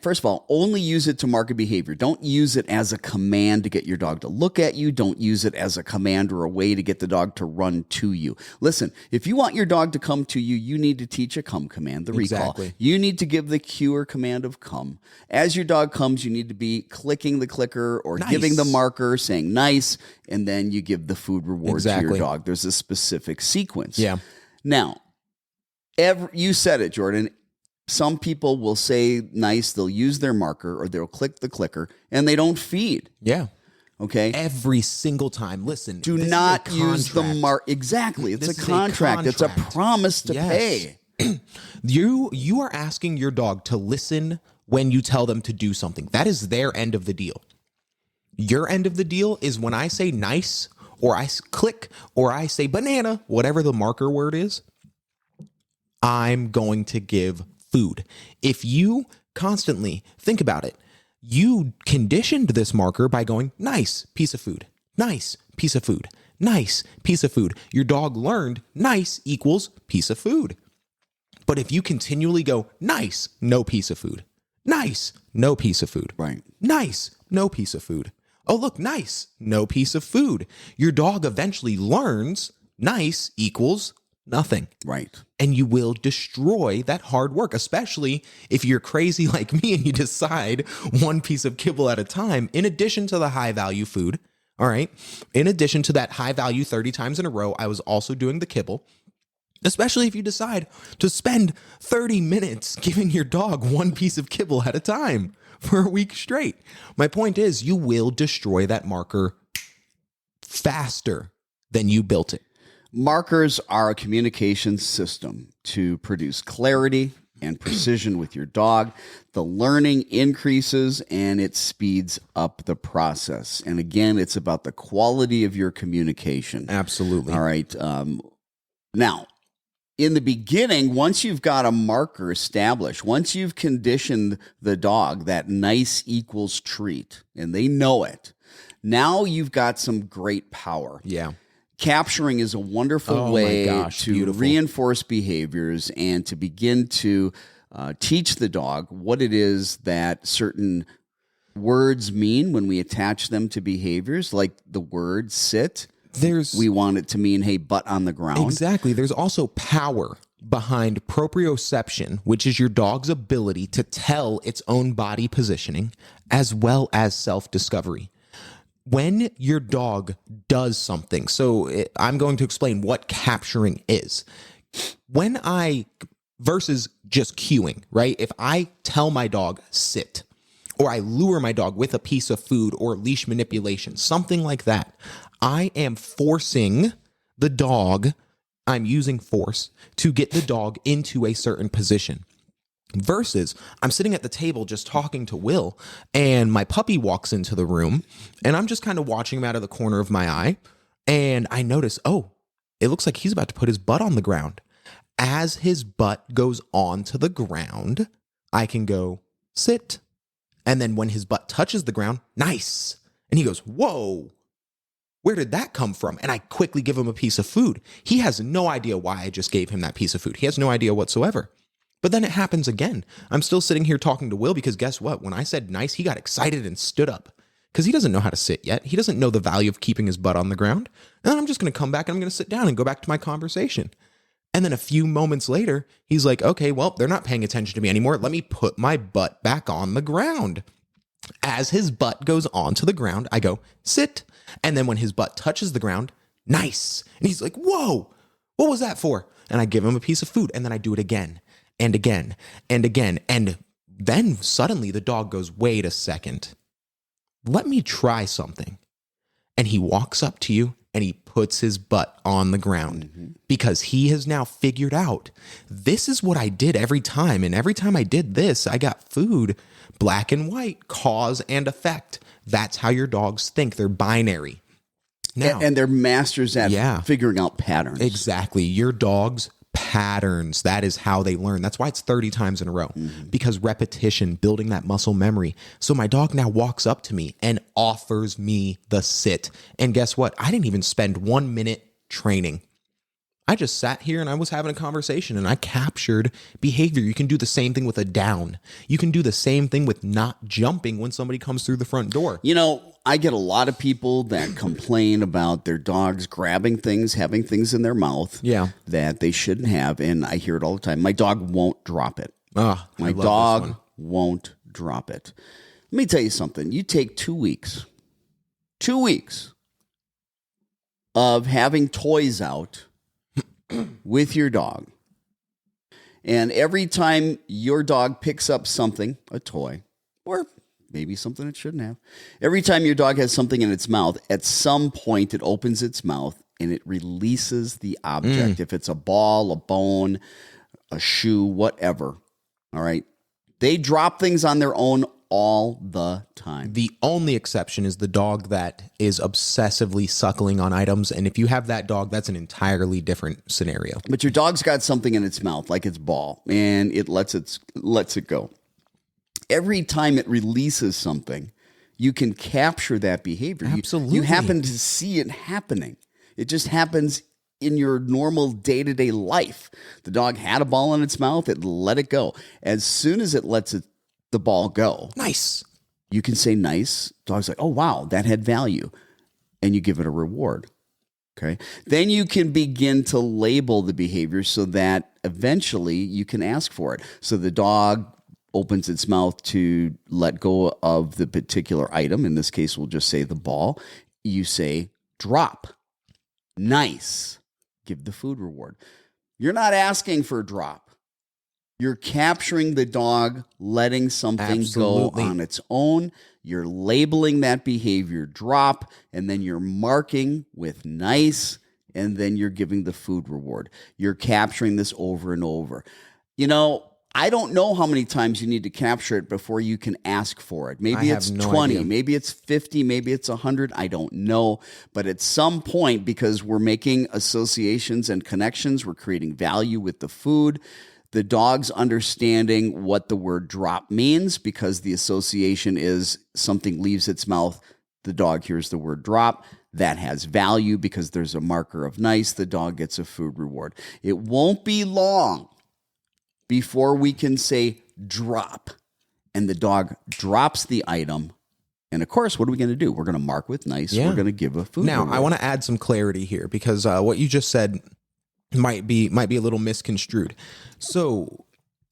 First of all, only use it to mark a behavior. Don't use it as a command to get your dog to look at you. Don't use it as a command or a way to get the dog to run to you. Listen, if you want your dog to come to you, you need to teach a come command, the recall. Exactly. You need to give the cue or command of come. As your dog comes, you need to be clicking the clicker or Nice. giving the marker, saying nice, and then you give the food reward to your Exactly. dog. There's a specific sequence. Yeah. Now, you said it, Jordan. Some people will say nice, they'll use their marker or they'll click the clicker and they don't feed. Yeah. Okay. Every single time. Listen. Do this is not a use the contract. mark. Exactly. It's This a is a contract. It's a contract. promise to Yes. pay. You are asking your dog to listen when you tell them to do something. That is their end of the deal. Your end of the deal is when I say nice or I click or I say banana, whatever the marker word is, I'm going to give food. If you constantly think about it, you conditioned this marker by going, nice piece of food, nice piece of food, nice piece of food. Your dog learned nice equals piece of food. But if you continually go, nice, no piece of food, nice, no piece of food, Right. nice, no piece of food. Oh, look, nice, no piece of food. Your dog eventually learns nice equals nothing. Right. And you will destroy that hard work, especially if you're crazy like me and you decide one piece of kibble at a time, in addition to the high value food. All right. In addition to that high value 30 times in a row, I was also doing the kibble, especially if you decide to spend 30 minutes giving your dog one piece of kibble at a time for a week straight. My point is, you will destroy that marker faster than you built it. Markers are a communication system to produce clarity and precision with your dog. The learning increases and it speeds up the process. And again, it's about the quality of your communication. Absolutely. All right. Now, in the beginning, once you've got a marker established, once you've conditioned the dog that nice equals treat, and they know it, now you've got some great power. Yeah. Capturing is a wonderful Oh my way gosh, to beautiful. reinforce behaviors and to begin to teach the dog what it is that certain words mean when we attach them to behaviors, like the word sit. We want it to mean, hey, butt on the ground. Exactly. There's also power behind proprioception, which is your dog's ability to tell its own body positioning, as well as self-discovery. When your dog does something, I'm going to explain what capturing is. Versus just cueing, right? If I tell my dog sit, or I lure my dog with a piece of food or leash manipulation, something like that, I am forcing the dog, I'm using force to get the dog into a certain position. Versus I'm sitting at the table just talking to Will and my puppy walks into the room and I'm just kind of watching him out of the corner of my eye and I notice, oh, it looks like he's about to put his butt on the ground. As his butt goes onto the ground, I can go sit. And then when his butt touches the ground, nice. And he goes, whoa, where did that come from? And I quickly give him a piece of food. He has no idea why I just gave him that piece of food. He has no idea whatsoever. But then it happens again. I'm still sitting here talking to Will because guess what? When I said nice, he got excited and stood up because he doesn't know how to sit yet. He doesn't know the value of keeping his butt on the ground. And then I'm just going to come back and I'm going to sit down and go back to my conversation. And then a few moments later, he's like, okay, well, they're not paying attention to me anymore. Let me put my butt back on the ground. As his butt goes onto the ground, I go, sit. And then when his butt touches the ground, nice. And he's like, whoa, what was that for? And I give him a piece of food and then I do it again and again and again. And then suddenly the dog goes, wait a second. Let me try something. And he walks up to you and he puts his butt on the ground because he has now figured out this is what I did every time. And every time I did this, I got food, black and white, cause and effect. That's how your dogs think. They're binary. Now, And they're masters at figuring out patterns. Exactly. Your dog's patterns. That is how they learn. That's why it's 30 times in a row because repetition, building that muscle memory. So my dog now walks up to me and offers me the sit. And guess what? I didn't even spend 1 minute training. I just sat here and I was having a conversation and I captured behavior. You can do the same thing with a down. You can do the same thing with not jumping when somebody comes through the front door. You know, I get a lot of people that complain about their dogs grabbing things, having things in their mouth that they shouldn't have. And I hear it all the time. My dog won't drop it. My dog won't drop it. Let me tell you something. You take 2 weeks of having toys out with your dog. And every time your dog picks up something, a toy, or maybe something it shouldn't have, every time your dog has something in its mouth, at some point it opens its mouth and it releases the object. If it's a ball, a bone, a shoe, whatever. All right. They drop things on their own all the time. The only exception is the dog that is obsessively suckling on items. And if you have that dog, that's an entirely different scenario. But your dog's got something in its mouth, like its ball, and it lets it go. Every time it releases something, you can capture that behavior. Absolutely. You happen to see it happening. It just happens in your normal day-to-day life. The dog had a ball in its mouth, it let it go. As soon as it lets the ball go, nice, you can say nice. Dog's like, oh, wow, that had value. And you give it a reward. Okay. Then you can begin to label the behavior so that eventually you can ask for it. So the dog opens its mouth to let go of the particular item. In this case, we'll just say the ball. You say drop. Nice. Give the food reward. You're not asking for a drop. You're capturing the dog letting something go on its own. You're labeling that behavior drop, and then you're marking with nice, and then you're giving the food reward. You're capturing this over and over. You know, I don't know how many times you need to capture it before you can ask for it. Maybe it's 20, maybe it's 50, maybe it's 100. I don't know. But at some point, because we're making associations and connections, we're creating value with the food. The dog's understanding what the word drop means because the association is something leaves its mouth. The dog hears the word drop. That has value because there's a marker of nice. The dog gets a food reward. It won't be long before we can say drop and the dog drops the item. And of course, what are we going to do? We're going to mark with nice. We're going to give a food reward. Now, I want to add some clarity here because what you just said might be a little misconstrued. So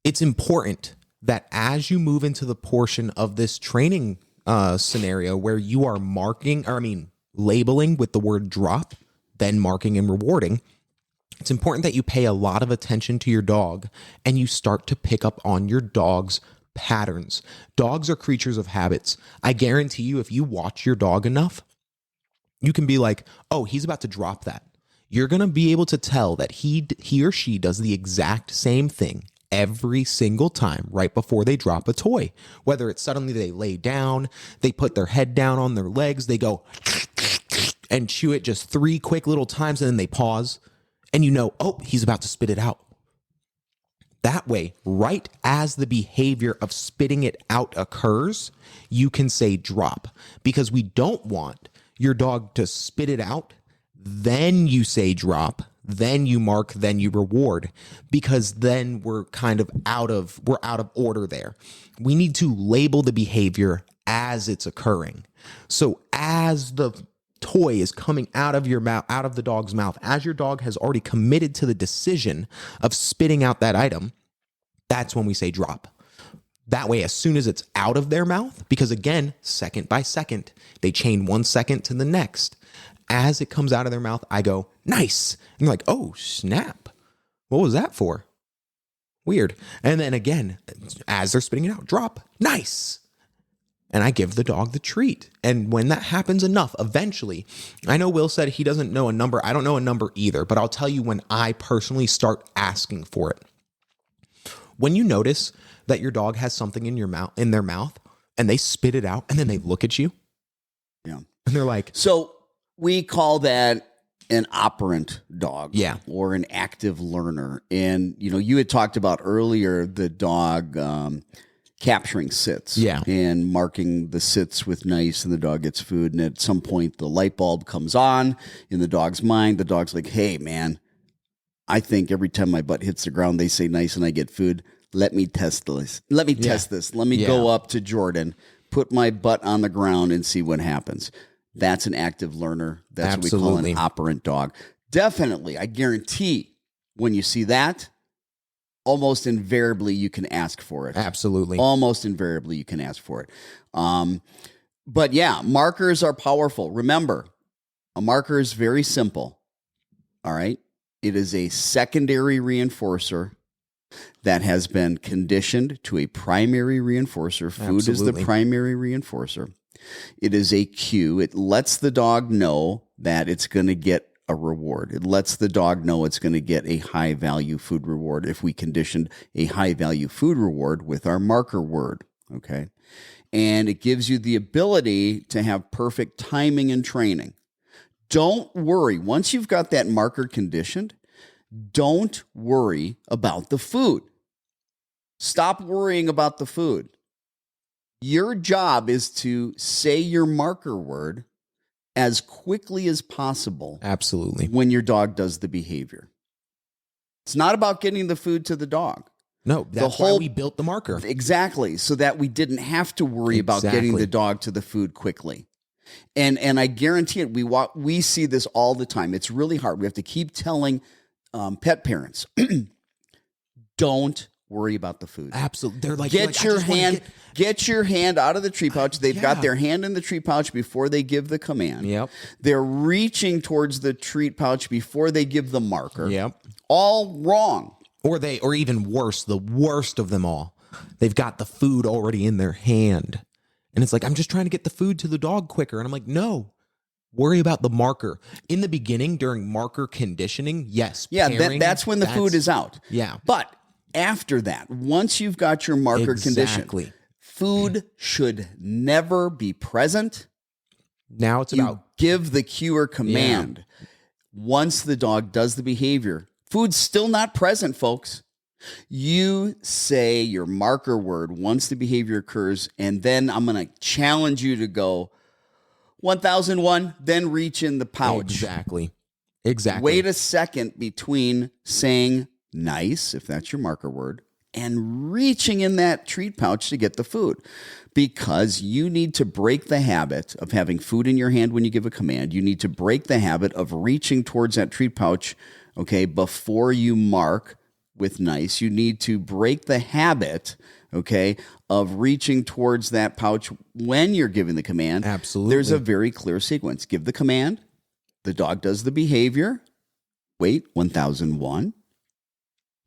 it's important that as you move into the portion of this training scenario where you are labeling with the word drop, then marking and rewarding, it's important that you pay a lot of attention to your dog and you start to pick up on your dog's patterns. Dogs are creatures of habits. I guarantee you, if you watch your dog enough, you can be like, oh, he's about to drop that. You're going to be able to tell that he or she does the exact same thing every single time right before they drop a toy. Whether it's suddenly they lay down, they put their head down on their legs, they go and chew it just 3 quick little times and then they pause and you know, oh, he's about to spit it out. That way, right as the behavior of spitting it out occurs, you can say drop because we don't want your dog to spit it out. Then you say drop, then you mark, then you reward, because then we're kind of out of order there. We need to label the behavior as it's occurring. So as the toy is coming out of your mouth, out of the dog's mouth, as your dog has already committed to the decision of spitting out that item, that's when we say drop. That way, as soon as it's out of their mouth, because again, second by second, they chain 1 second to the next. As it comes out of their mouth, I go, nice. And you're like, oh, snap. What was that for? Weird. And then again, as they're spitting it out, drop, nice. And I give the dog the treat. And when that happens enough, eventually, I know Will said he doesn't know a number. I don't know a number either, but I'll tell you when I personally start asking for it. When you notice that your dog has something in their mouth, and they spit it out, and then they look at you. Yeah. And they're like, so we call that an operant dog, yeah, or an active learner. And, you know, you had talked about earlier the dog capturing sits, yeah, and marking the sits with nice, and the dog gets food. And at some point, the light bulb comes on in the dog's mind. The dog's like, hey, man, I think every time my butt hits the ground, they say nice and I get food. Let me test this. Let me test this. Let me go up to Jordan, put my butt on the ground and see what happens. That's an active learner. That's what we call an operant dog. Definitely, I guarantee when you see that, almost invariably you can ask for it. Absolutely. Almost invariably you can ask for it. But yeah, markers are powerful. Remember, a marker is very simple. All right. It is a secondary reinforcer that has been conditioned to a primary reinforcer. Food is the primary reinforcer. It is a cue. It lets the dog know that it's going to get a reward. It lets the dog know it's going to get a high value food reward if we conditioned a high value food reward with our marker word. Okay. And it gives you the ability to have perfect timing and training. Don't worry. Once you've got that marker conditioned, don't worry about the food. Stop worrying about the food. Your job is to say your marker word as quickly as possible. Absolutely. When your dog does the behavior. It's not about getting the food to the dog. No, that's why we built the marker. Exactly. So that we didn't have to worry about getting the dog to the food quickly. And I guarantee it, we see this all the time. It's really hard. We have to keep telling pet parents, don't worry about the food. Absolutely. They're like, get your hand out of the treat pouch. They've got their hand in the treat pouch before they give the command. Yep. They're reaching towards the treat pouch before they give the marker. Yep. All wrong. Or even worse, the worst of them all. They've got the food already in their hand. And it's like, I'm just trying to get the food to the dog quicker. And I'm like, no. Worry about the marker. In the beginning, during marker conditioning, yes. Yeah, that's when the food is out. Yeah. But after that, once you've got your marker conditioned, food should never be present. Now it's about give the cue or command. Yeah. Once the dog does the behavior, food's still not present, folks. You say your marker word once the behavior occurs, and then I'm going to challenge you to go 1001, then reach in the pouch. Exactly. Wait a second between saying nice, if that's your marker word, and reaching in that treat pouch to get the food. Because you need to break the habit of having food in your hand when you give a command. You need to break the habit of reaching towards that treat pouch, okay, before you mark with nice. You need to break the habit, okay, of reaching towards that pouch when you're giving the command. Absolutely. There's a very clear sequence. Give the command. The dog does the behavior. Wait, 1001.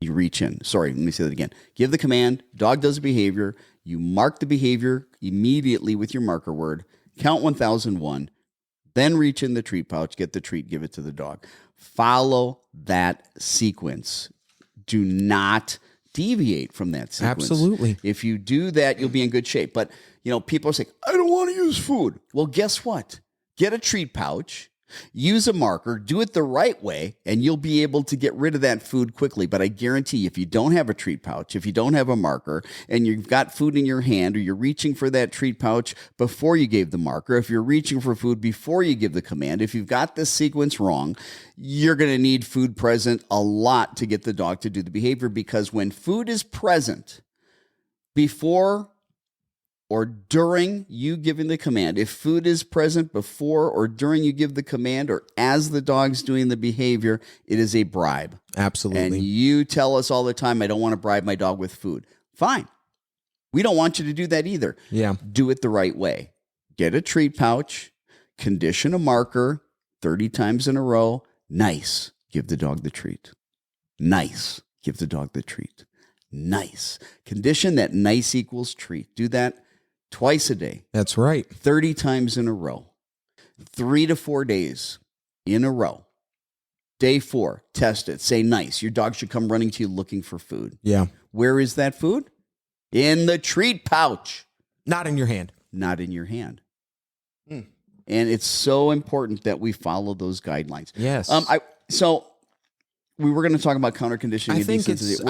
You reach in. Sorry, let me say that again. Give the command. Dog does the behavior. You mark the behavior immediately with your marker word. Count 1001. Then reach in the treat pouch. Get the treat. Give it to the dog. Follow that sequence. Do not deviate from that sequence. Absolutely. If you do that, you'll be in good shape. But, people are saying, I don't want to use food. Well, guess what? Get a treat pouch, use a marker, do it the right way, and you'll be able to get rid of that food quickly. But I guarantee you, if you don't have a treat pouch, if you don't have a marker, and you've got food in your hand, or you're reaching for that treat pouch before you gave the marker, if you're reaching for food before you give the command, if you've got this sequence wrong, you're going to need food present a lot to get the dog to do the behavior, because when food is present before or during you giving the command, if food is present before or during you give the command or as the dog's doing the behavior, it is a bribe. Absolutely. And you tell us all the time, I don't want to bribe my dog with food. Fine. We don't want you to do that either. Yeah. Do it the right way. Get a treat pouch, condition a marker 30 times in a row. Nice. Give the dog the treat. Nice. Give the dog the treat. Nice. Condition that nice equals treat. Do that twice a day. That's right. 30 times in a row. 3 to 4 days in a row. Day 4, test it. Say nice. Your dog should come running to you looking for food. Yeah. Where is that food? In the treat pouch. Not in your hand. Not in your hand. And it's so important that we follow those guidelines. Yes. So we were going to talk about counter conditioning. I think it's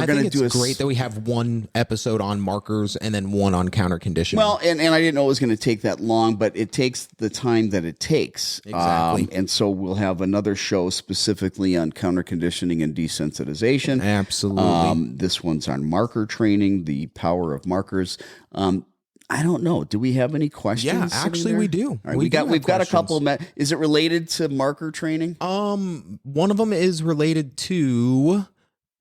great that we have one episode on markers and then one on counter conditioning. Well, and I didn't know it was going to take that long, but it takes the time that it takes. Exactly. And so we'll have another show specifically on counter conditioning and desensitization. Absolutely. This one's on marker training, the power of markers. I don't know. Do we have any questions? Yeah, actually we do. All right, We've got a couple. Is it related to marker training? One of them is related to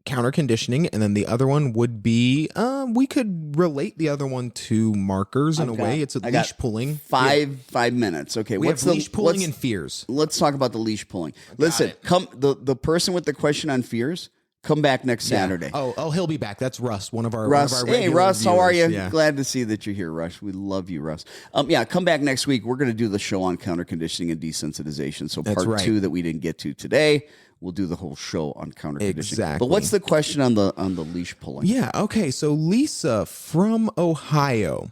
counter conditioning, and then the other one would be we could relate the other one to markers in a way. It's a leash pulling. 5 minutes. Okay, We have leash pulling and fears. Let's talk about the leash pulling. Listen, the person with the question on fears. Come back next Saturday. Oh, he'll be back. That's Russ, one of our Russ. regular Hey, Russ, how are you? viewers. Yeah. Glad to see that you're here, Russ. We love you, Russ. Come back next week. We're going to do the show on counter conditioning and desensitization. So part right. 2 that we didn't get to today, we'll do the whole show on counter conditioning. Exactly. But what's the question on the leash pulling? Yeah. Okay. So Lisa from Ohio.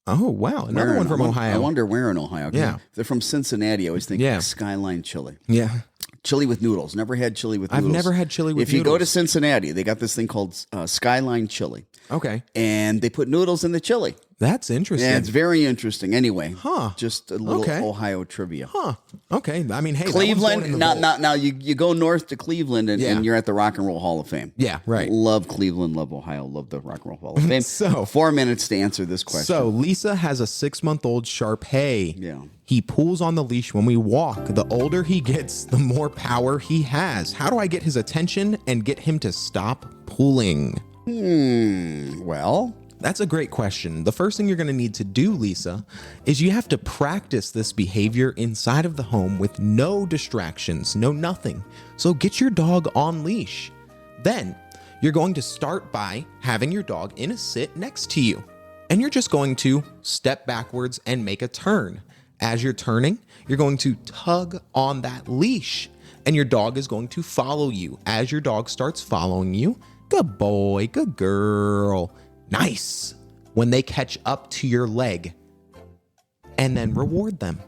Oh wow, another one from Ohio. I wonder where in Ohio. Yeah. If they're from Cincinnati. I always think Skyline Chili. Yeah. Chili with noodles. Never had chili with noodles. I've never had chili with noodles. If you go to noodles. Cincinnati, they got this thing called Skyline Chili. Okay. And they put noodles in the chili. That's interesting. Yeah, it's very interesting. Anyway, Huh. Just a little Ohio trivia. Huh. Okay. I mean, hey, Cleveland. Now you go north to Cleveland and you're at the Rock and Roll Hall of Fame. Yeah, right. Love Cleveland, love Ohio, love the Rock and Roll Hall of Fame. So 4 minutes to answer this question. So Lisa has a 6-month-old Shar Pei. Yeah. He pulls on the leash when we walk. The older he gets, the more power he has. How do I get his attention and get him to stop pulling? Well, That's a great question. The first thing you're going to need to do, Lisa, is you have to practice this behavior inside of the home with no distractions, no nothing. So get your dog on leash. Then you're going to start by having your dog in a sit next to you. And you're just going to step backwards and make a turn. As you're turning, you're going to tug on that leash. And your dog is going to follow you. As your dog starts following you, good boy, good girl. Nice. When they catch up to your leg, and then reward them.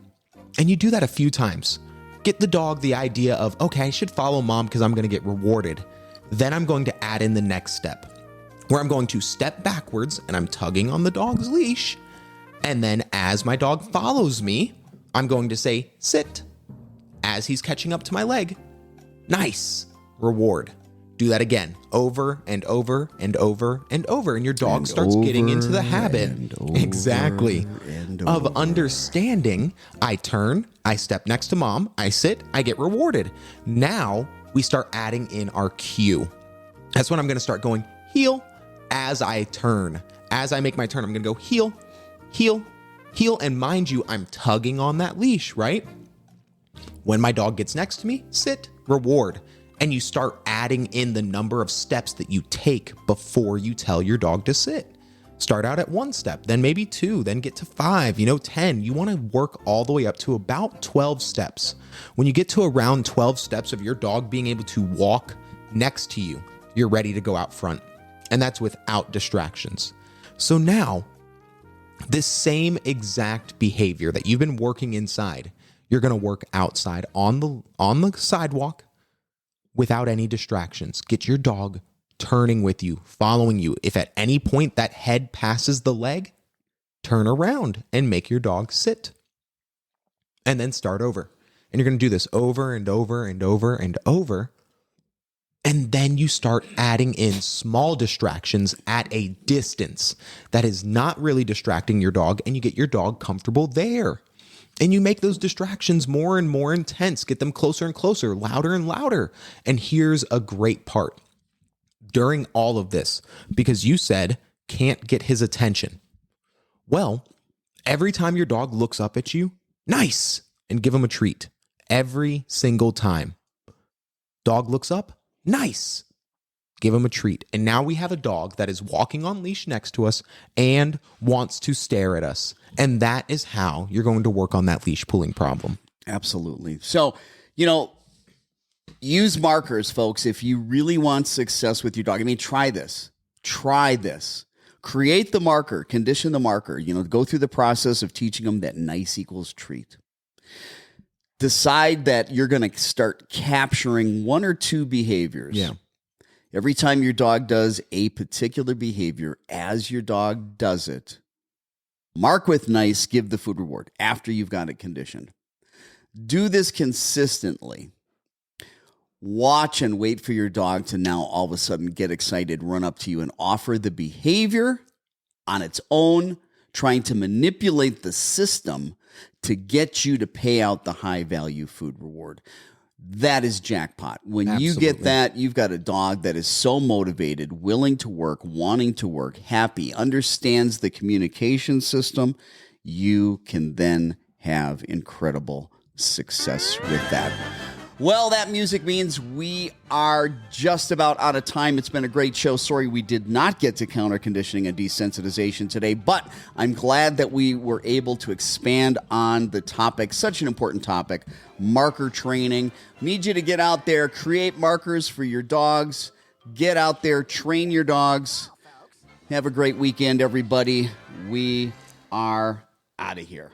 And you do that a few times. Get the dog the idea of, okay, I should follow mom because I'm going to get rewarded. Then I'm going to add in the next step where I'm going to step backwards and I'm tugging on the dog's leash. And then as my dog follows me, I'm going to say, sit. As he's catching up to my leg, nice. Reward. Do that again, over and over and over and over. And your dog starts getting into the habit. Exactly. Of understanding. I turn, I step next to mom, I sit, I get rewarded. Now we start adding in our cue. That's when I'm going to start going heel as I turn. As I make my turn, I'm going to go heel, heel, heel. And mind you, I'm tugging on that leash, right? When my dog gets next to me, sit, reward. And you start adding in the number of steps that you take before you tell your dog to sit. Start out at 1 step, then maybe 2, then get to 5, 10. You want to work all the way up to about 12 steps. When you get to around 12 steps of your dog being able to walk next to you, you're ready to go out front. And that's without distractions. So now, this same exact behavior that you've been working inside, you're going to work outside on the sidewalk, without any distractions. Get your dog turning with you, following you. If at any point that head passes the leg, turn around and make your dog sit. And then start over. And you're going to do this over and over and over and over. And then you start adding in small distractions at a distance that is not really distracting your dog, and you get your dog comfortable there. And you make those distractions more and more intense, get them closer and closer, louder and louder. And here's a great part. During all of this, because you said can't get his attention. Well, every time your dog looks up at you, nice, and give him a treat. Every single time. Dog looks up, nice. Give him a treat. And now we have a dog that is walking on leash next to us and wants to stare at us. And that is how you're going to work on that leash pulling problem. Absolutely. So, use markers, folks, if you really want success with your dog. I mean, try this. Try this. Create the marker, condition the marker, go through the process of teaching them that nice equals treat. decide that you're going to start capturing one or two behaviors. Yeah. Every time your dog does a particular behavior, as your dog does it, mark with nice, give the food reward after you've got it conditioned. Do this consistently. Watch and wait for your dog to now all of a sudden get excited, run up to you and offer the behavior on its own, trying to manipulate the system to get you to pay out the high value food reward. That is jackpot. When you get that, you've got a dog that is so motivated, willing to work, wanting to work, happy, understands the communication system. You can then have incredible success with that. Well, that music means we are just about out of time. It's been a great show. Sorry we did not get to counter conditioning and desensitization today, but I'm glad that we were able to expand on the topic, such an important topic, marker training. Need you to get out there, create markers for your dogs. Get out there, train your dogs. Have a great weekend, everybody. We are out of here.